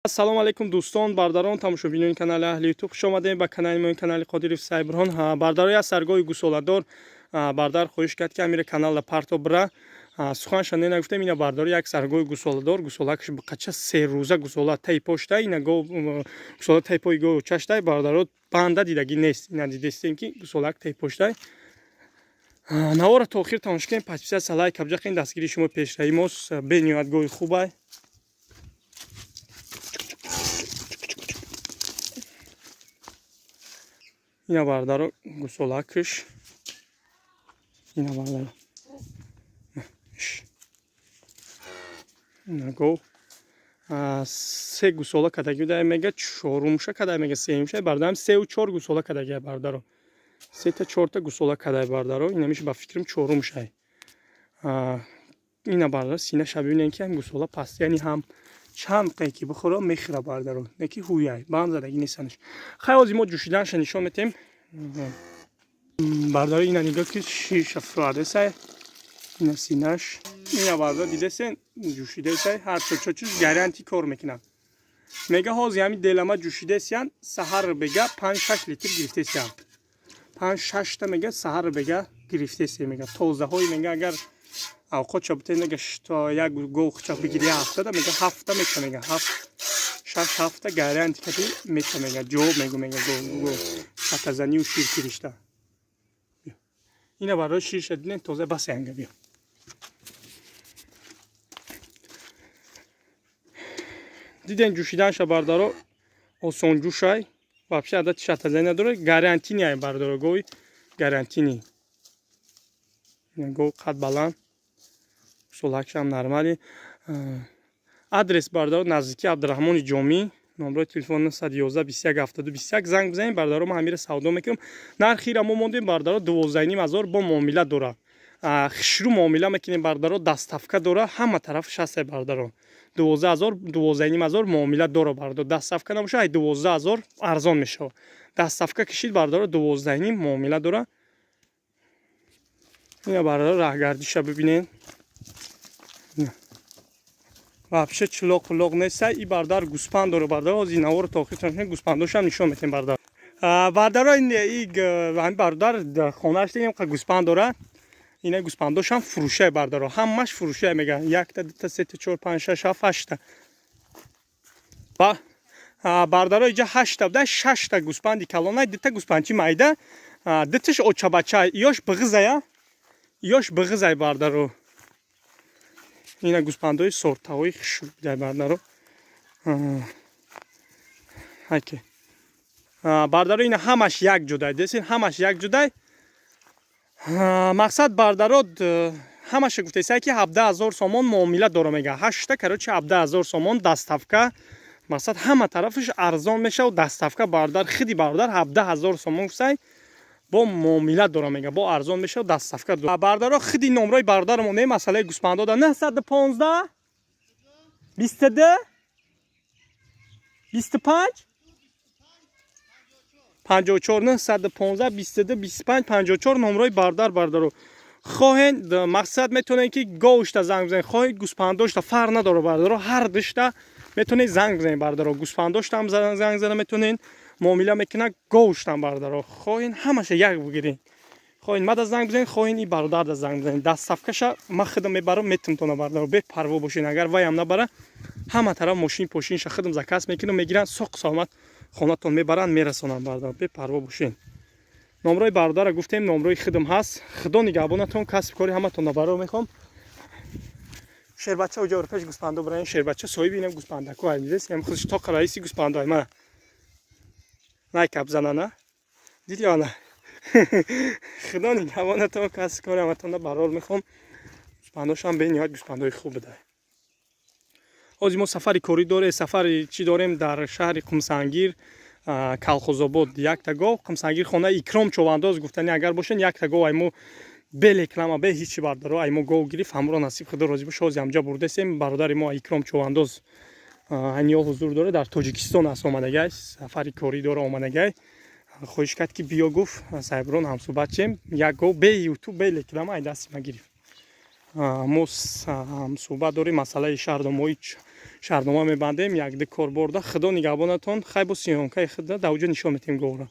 Ассалому алайкум дӯстон, бардарон, тамошобинони канали Аҳли Ютуб. Хуш омадем ба канали мои, канали Қодиров Сайбирон. Бардарои аз саргоҳи гусоладор бардар хоҳиш кард ки амира каналда парто бира. Суханша не нагуфтем, ина бардарои як саргоҳи гусоладор, гусолакаш бақача 3 рӯза гусола тай поштай, ина го гусола тай пои го чаштай, бардаро банда дидаги нест. Ина дидестем ки гусолак тай поштай. Навора то охир тамош кунем, подписаться, лайк, абҷақин дастгири шумо пешраи мост. Бениҳоят гоҳи хубай. Ина бардаро гусолакаш. Ина бардаро. Ина го. Се гусола кадаги дай мега 4 кадай мега 3 бардарам 3 و 4 гусола кадаги бардаро. 3 та 4 та гусола кадай бардаро. Ина миша ба фикрам 4 шай. Ина бардаро сина шабибинен ки ам гусола паст, яъни ҳам чанд қайки бухоро мехира бардаро. Неки ҳуяй бан задаги несанаш. Хайози мо ҷӯшиданша нишон метем. Бардаро ина нигоҳ ки шиша фуадесай. Ина синаш. Ина бардаро дидесен ҷӯшидесай. Ҳар чоч гарантӣ кор мекунад. Мега ҳози ҳами делама ҷӯшидесян саҳар бега 5-6 литр гирифтесян. 5-6 та мега саҳар бега гирифтесе мега. Тозаҳои мега агар авқот чабте мега то як гол чаб бигири ҳафта да мега 7 та мега мега 6 ҳафта гарантӣ кати мега мега ҷавоб мега мега гол шаказани у шир киришта. Ина барои шир шадиден тоза баси анга биё. Диден ҷӯшиданша бардаро осон ҷӯшай. Вообще адати шатазани надоре. Гарантини ай бардаро гои гарантини. Ина го қад баланд. Солакшам нормали. Адрес бардаро наздики Абдураҳмони Ҷомӣ. Номерои телефон 911 21 72 21 занг бизанед. Бардаро ма ҳамира савдо мекунам. Нархира мо мондем бардаро 12500 бо муомила дора. Хишру муомила мекунем бардаро дастафка дора. Ҳама тараф шасе бардаро. 12500 муомила дора бардаро. Дастафка набоша ай 12000 арзон мешава. Дастафка кишид бардаро 12500 муомила дора. Ина бардаро раҳгардиша бибинен. Вообще чилоқ несай. И бардар гуспанд дора бардаро. Ози навор то охир таншен гуспандошам нишон метем бардар. Бардаро ин бардар хонаш дегем ка гуспанд дора. Ина гуспандошам фурӯшай бардаро. Ҳамаш фурӯшай мега 1 та 2 та 3 та 4 5 6 7 8 та. Ба бардаро иҷа 8 та буда 6 та гуспанди калонай 2 та гуспанчи майда. 2 таш очабачай. Ёш бигъизая. Ёш бигъизай бардаро. Ина гуспандои сортавои хишудай бардаро. Ҳайки. Бардаро ина ҳамаш як ҷудай. Десин ҳамаш як ҷудай. Мақсад бардаро ҳамаша гуфтесай ки 17000 сомон муомила дора мега. 8 та карочи 17000 сомон дастафка. Мақсад ҳама тарафаш арзон мешава. Дастафка бардар хиди бардар 17000 сомон гуфтесай. Бо муомила дора мега. Бо арзон мешава дастафка. Бардаро хиди номрои бардармо не масъалаи гуспандо да 915 22 25 54 915 22 25 54 номрои бардар бардаро. Хоҳен мақсад метонед ки гоушта занг бизанед. Хоҳед гуспандошта фарқ надоре бардаро. Ҳар дишта метонед занг бизанед бардаро. Гуспандоштам занг зада метонед. Муомила мекунад гоуштам бардаро. Хоҳен ҳамаша як бигиред. Хоҳен мада занг бизанед, хоҳен и бародарда занг бизанед. Дастафкаша ма хидм мебарам метумтона бардаро. Бепарво бошед. Агар ваям набара ҳама тараф мошин пошинша хидм закас мекунам мегиранд соқ саломат хонатон мебаранд мерасонанд бардаро. Бепарво бошед. Номрои бародарро гуфтем, номрои хидм ҳаст. Худо нигаҳбонатон, касб кори ҳаматонро баро мехом. Шербача уҷа урпеш гуспандо биран шербача соҳиби ин гуспандаку айдис. Ям худш то раиси гуспандо ай мана. Най кабзана на. Диди ана. Худо нигаҳбонатон, касб кори ҳаматонро баро мехом. Гуспандошам бениҳоят гуспандои хуб бидай. Ҳозир мо сафари корӣ дорем, сафари чӣ дорем дар шаҳри Қумсангир, Калхозобод 1 та гов, Қумсангир хонаи Икром човандоз гуфтани агар бошен 1 та гов ай мо бе реклама бе ҳичи бардаро ай мо гов гирифт ҳамро насиб худо розӣ бош. Ҳозир амҷа бурдесем бародари мо Икром човандоз айниё ҳузур дорад дар Тоҷикистон аст омадагай, сафари корӣ дора омадагай. Хоҳиш кард ки биё гуфт Сайбирон ҳамсӯҳбат чем 1 гов бе ютуб бе реклама ай дасти ма гирифт. Мо ҳамсӯҳбат дорем масъалаи шаҳрдомоӣ шаҳрнома мебандем. Як ди корборда худо нигаҳбонатон. Хай бо сиёнкаи худа дар оҷо нишон метем говро.